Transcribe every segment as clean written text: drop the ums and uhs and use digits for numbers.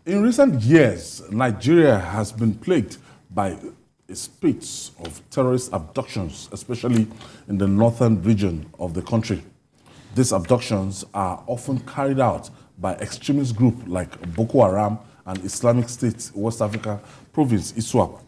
In recent years, Nigeria has been plagued by a spate of terrorist abductions, especially in the northern region of the country. These abductions are often carried out by extremist groups like Boko Haram and Islamic State West Africa province ISWAP,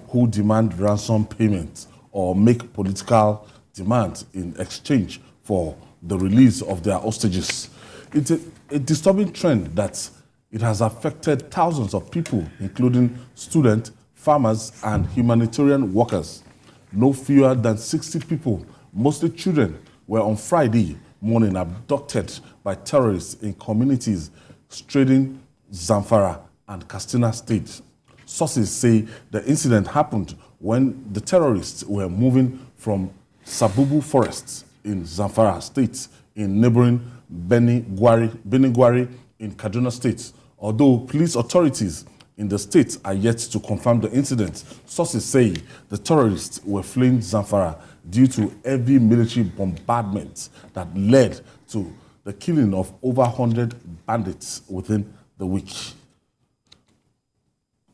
who demand ransom payment or make political demands in exchange for the release of their hostages. It's a disturbing trend that it has affected thousands of people, including students, farmers, and humanitarian workers. No fewer than 60 people, mostly children, were on Friday morning abducted by terrorists in communities straddling Zamfara and Katsina State. Sources say the incident happened when the terrorists were moving from Sububu Forest in Zamfara State in neighbouring Birnin-Gwari in Kaduna State. Although police authorities in the state are yet to confirm the incident, sources say the terrorists were fleeing Zamfara due to heavy military bombardment that led to the killing of over 100 bandits within the week.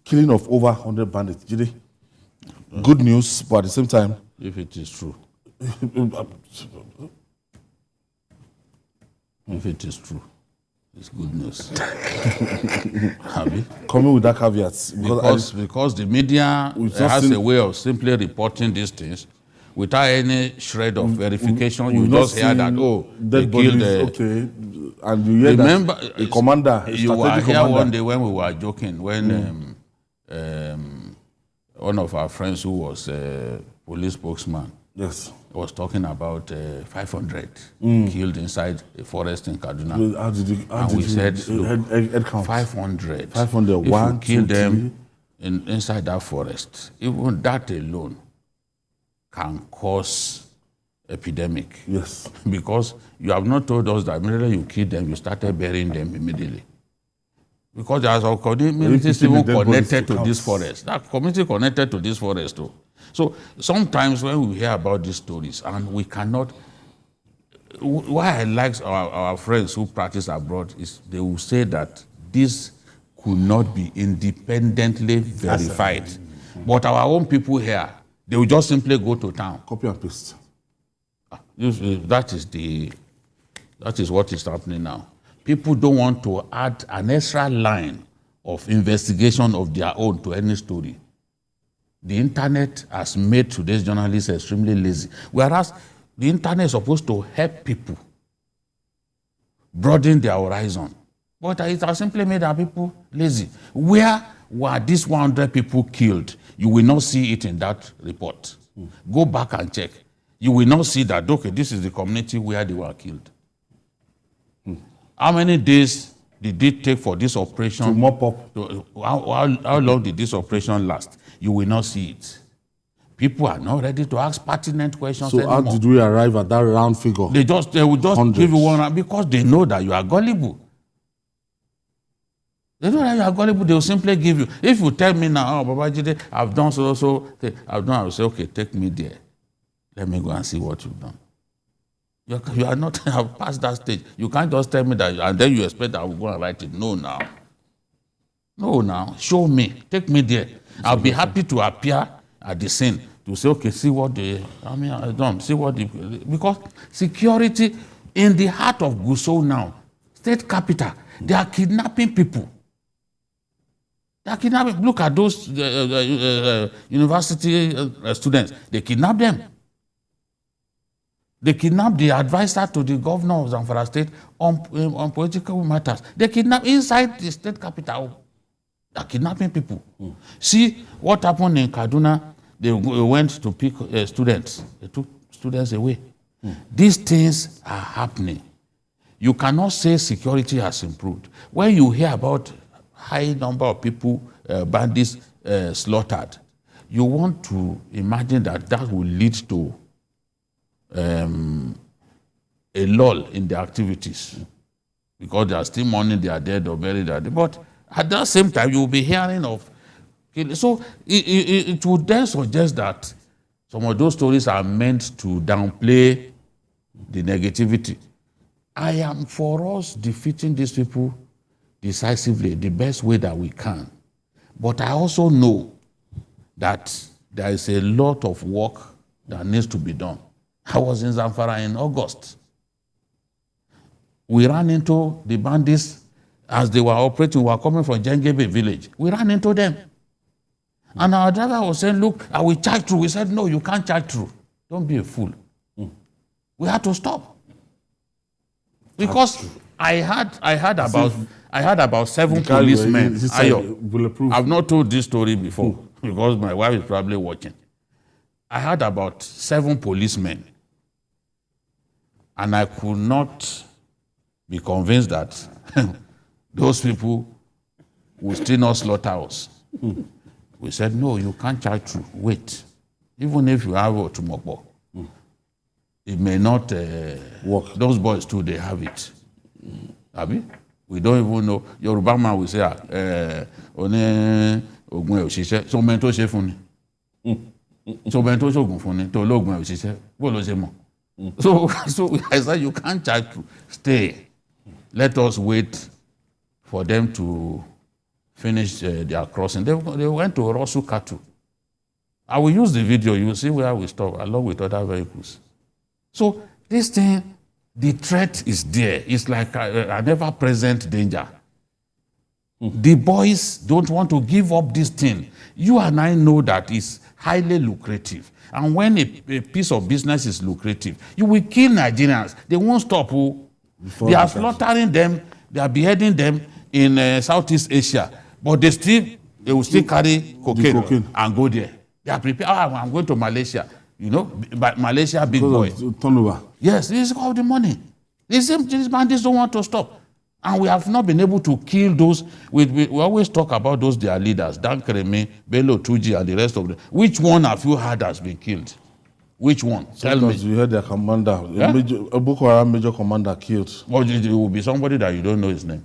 Killing of over 100 bandits. Jide, good news, but at the same time, if it is true. If it is true, it's good news. Coming with that caveat. Because the media has a way of simply reporting these things without any shred of verification. You just hear that, oh, they killed okay. And you hear that the commander, you were here one day when we were joking, when one of our friends who was a police spokesman, yes, was talking about 500 killed inside a forest in Kaduna. How did we said, head count? 500. 500. If you kill them inside that forest, even that alone can cause epidemic. Yes. Because you have not told us that immediately you kill them, you started burying them immediately. Because there are communities even connected to this forest. That community connected to this forest too. So sometimes when we hear about these stories and we cannot, why I like our friends who practice abroad is they will say that this could not be independently verified. But our own people here, they will just simply go to town. Copy and paste. That is what is happening now. People don't want to add an extra line of investigation of their own to any story. The internet has made today's journalists extremely lazy. Whereas the internet is supposed to help people broaden their horizon. But it has simply made our people lazy. Where were these 100 people killed? You will not see it in that report. Go back and check. You will not see that, okay, this is the community where they were killed. How many days did it take for this operation to mop up? How long did this operation last? You will not see it. People are not ready to ask pertinent questions anymore. How did we arrive at that round figure? They will just hundreds. Give you one because they know that you are gullible. They know that you are gullible. They will simply give you. If you tell me now, oh, Babajide, I've done so, I will say, okay, take me there. Let me go and see what you've done. You are not past that stage. You can't just tell me that, and then you expect that I will go and write it. No, now. No, now. Show me. Take me there. I'll be happy to appear at the scene to say, okay, see what I've done. See what because security in the heart of Gusau now, state capital, they are kidnapping people. They are kidnapping. Look at those university students. They kidnap them. They kidnapped the advisor to the governor of Zamfara State on political matters. They kidnapped inside the state capital. They are kidnapping people. See what happened in Kaduna. They went to pick students. They took students away. These things are happening. You cannot say security has improved. When you hear about high number of people, bandits slaughtered, you want to imagine that will lead to a lull in the activities because they are still mourning they are dead or buried. But at that same time, you will be hearing of killing. So it would then suggest that some of those stories are meant to downplay the negativity. I am for us defeating these people. decisively the best way that we can. But I also know that there is a lot of work that needs to be done. I was in Zamfara in August. We ran into the bandits as they were operating. We were coming from Jengebe village. We ran into them. And our driver was saying, look, I will charge through. We said, no, you can't charge through. Don't be a fool. We had to stop. Because I had about 7 policemen. I've not told this story before because my wife is probably watching. I had about 7 policemen. And I could not be convinced that those people will still not slaughter us. We said, no, you can't charge through. Wait. Even if you have a Tumokbo, it may not work. Those boys too, they have it. Abi? We don't even know. Yoruba man will say, so mento she funi. So mento shogun funi. To logun òṣìṣẹ́. Bó ló ṣe mọ̀. So I said, you can't charge through. Stay. Let us wait for them to finish their crossing. They went to Rosu Katu. I will use the video. You will see where we stop, along with other vehicles. So this thing, the threat is there. It's like an ever-present danger. The boys don't want to give up this thing. You and I know that it's highly lucrative. And when a piece of business is lucrative, you will kill Nigerians. They won't stop. They are slaughtering them. They are beheading them in Southeast Asia. But they will still carry cocaine and go there. They are prepared. I'm going to Malaysia. You know, but Malaysia, big boy. Turnover. Yes, this is all the money. These bandits don't want to stop. And we have not been able to kill those. We always talk about those, their leaders, Dan Kreme, Bello Tuji, and the rest of them. Which one have you heard has been killed? Which one? Tell me. You heard their commander, a Boko Haram major commander killed. Or it will be somebody that you don't know his name,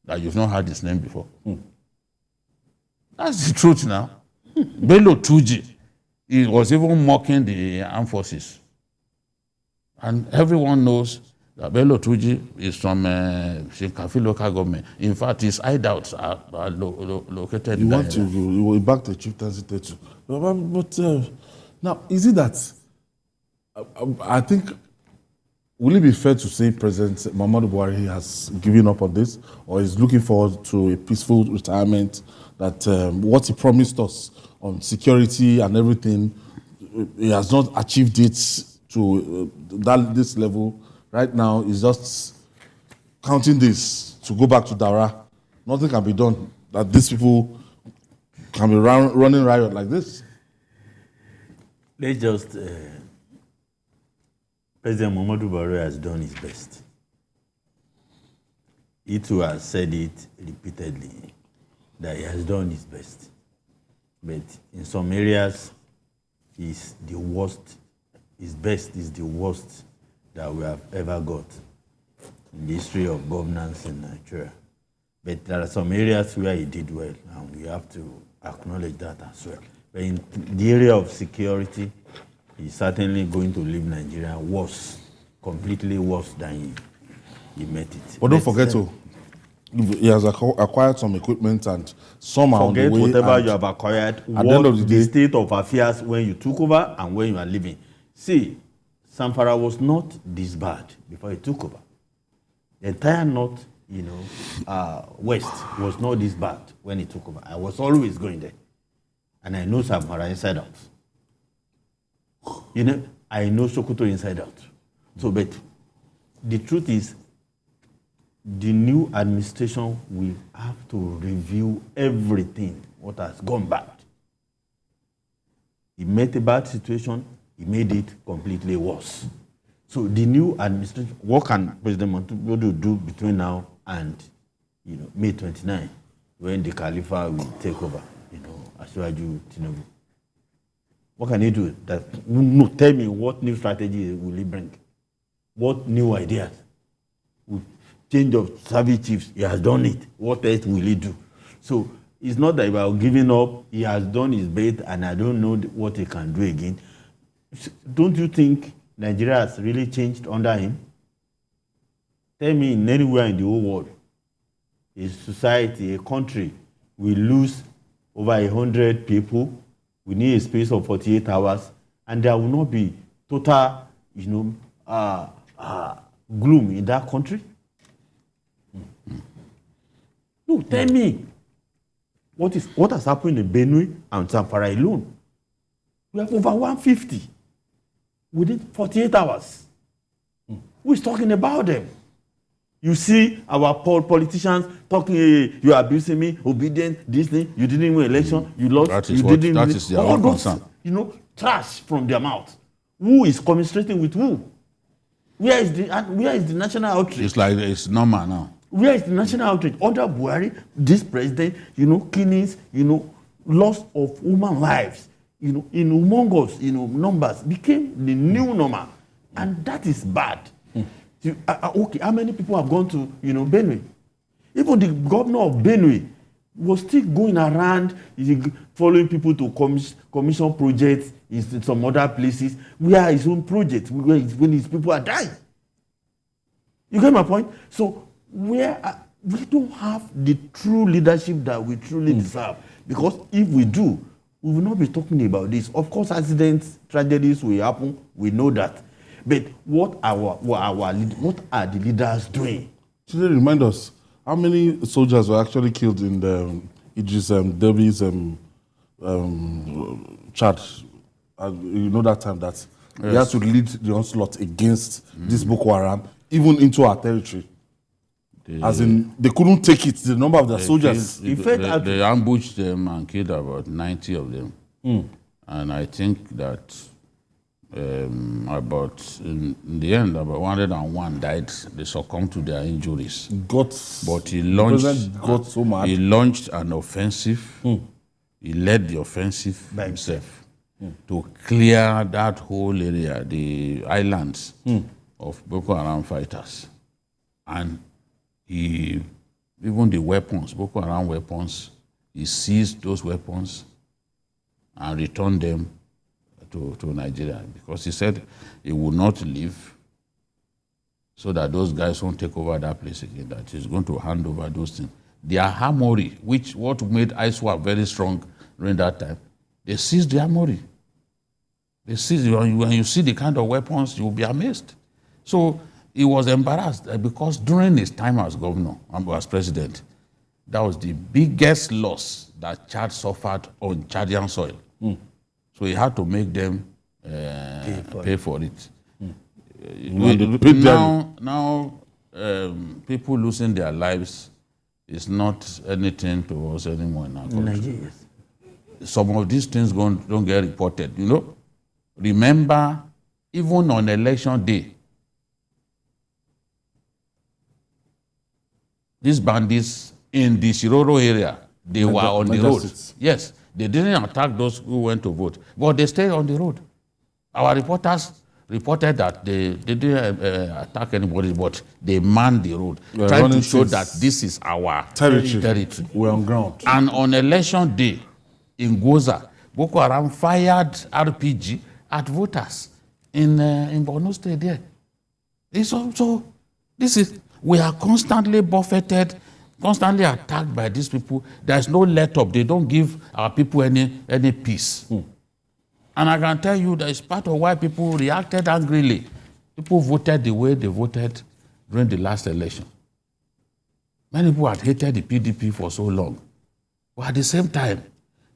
that you've not heard his name before. That's the truth now. Bello Tuji, he was even mocking the armed forces. And everyone knows that Bello Tuji is from Shinkafi local government. In fact, his hideouts are located you want to you will back the chieftaincy too. But now, is it that I think, will it be fair to say President Muhammadu Buhari has given up on this, or is looking forward to a peaceful retirement, that what he promised us on security and everything, he has not achieved it to this level? Right now, he's just counting this to go back to Dara. Nothing can be done, that these people can be running riot like this. Let's just... President Muhammadu Buhari has done his best. He too has said it repeatedly, that he has done his best. But in some areas, he's the worst. His best is the worst that we have ever got in the history of governance in Nigeria. But there are some areas where he did well, and we have to acknowledge that as well. But in the area of security, he's certainly going to leave Nigeria worse, completely worse than he met it. But don't forget, he has acquired some equipment, and some are on the way. Forget whatever you have acquired, at the end of the state of affairs when you took over and when you are leaving. See, Zamfara was not this bad before he took over. The entire north, west was not this bad when he took over. I was always going there. And I know Zamfara inside out. I know Sokoto inside out. So, but the truth is, the new administration will have to review everything, what has gone bad. He met a bad situation, he made it completely worse. So the new administration, what can President Muhammadu do between now and May 29, when the Khalifa will take over, Asiwaju Tinubu? What can he do? Tell me, what new strategy will he bring? What new ideas? Change of service chiefs, he has done it. What else will he do? So it's not that about giving up. He has done his best, and I don't know what he can do again. Don't you think Nigeria has really changed under him? Tell me, in anywhere in the whole world, a society, a country, we lose over 100 people, we need a space of 48 hours, and there will not be total, gloom in that country? No, tell me, what has happened in Benue and Zamfara alone? We have over 150 within 48 hours. Who is talking about them? You see our politicians talking, hey, you are abusing me, obedient, this thing, you didn't win election, you lost, that you didn't that win. is their All own those, concern. trash from their mouth. Who is commiserating with who? Where is the national outrage? It's like it's normal now. Where is the national outrage? Under Buhari, this president, killings, loss of human lives, in humongous, numbers became the new normal. And that is bad. Okay, how many people have gone to, Benue? Even the governor of Benue was still going around following people to commission projects in some other places where his own projects, when his people are dying. You get my point? So we don't have the true leadership that we truly deserve. Because if we do, we will not be talking about this. Of course, accidents, tragedies will happen. We know that. But what are the leaders doing? Today, remind us, how many soldiers were actually killed in the Idris Debi's Chad? That time that they had to lead the onslaught against this Boko Haram, even into our territory. As in, they couldn't take it, the number of their soldiers. They ambushed them and killed about 90 of them. And I think that in the end, about 101 died. They succumbed to their injuries. But he launched so mad. He launched an offensive. He led the offensive by himself to clear that whole area, the islands of Boko Haram fighters. And even the weapons, Boko Haram weapons, he seized those weapons and returned them to Nigeria, because he said he would not leave so that those guys won't take over that place again, that he's going to hand over those things. Their armory, what made ISWAP very strong during that time, they seized the armory. They seized, when you see the kind of weapons, you will be amazed. So he was embarrassed because during his time as governor, as president, that was the biggest loss that Chad suffered on Chadian soil. So he had to make them pay for it. Now, people losing their lives is not anything to us anymore in our country. Some of these things don't get reported. Remember, even on election day, these bandits in the Shiroro area, they were on the road. Yes. They didn't attack those who went to vote, but they stayed on the road. Our reporters reported that they didn't attack anybody, but they manned the road, trying to show that this is our territory. We're on ground. And on election day in Goza, Boko Haram fired RPG at voters in Borno State there. We are constantly buffeted, constantly attacked by these people. There's no let up. They don't give our people any peace. And I can tell you that it's part of why people reacted angrily. People voted the way they voted during the last election. Many people had hated the PDP for so long. But at the same time,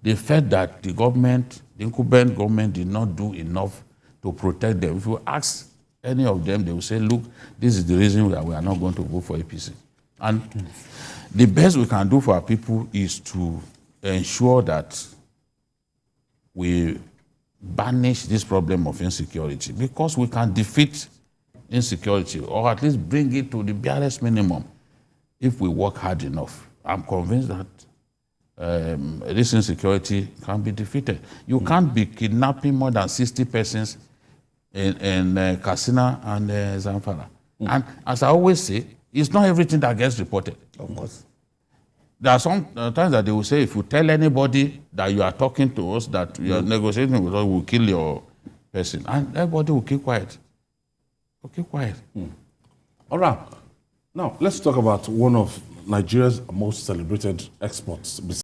they felt that the government, the incumbent government, did not do enough to protect them. If you ask any of them, they will say, look, this is the reason we are not going to vote for APC. And the best we can do for our people is to ensure that we banish this problem of insecurity, because we can defeat insecurity, or at least bring it to the barest minimum if we work hard enough. I'm convinced that this insecurity can be defeated. You can't be kidnapping more than 60 persons in Katsina and Zamfara. And as I always say, it's not everything that gets reported. Of course. There are some times that they will say, if you tell anybody that you are talking to us, that you are negotiating with us, we'll kill your person. And everybody will keep quiet. Will keep quiet. All right. Now, let's talk about one of Nigeria's most celebrated exports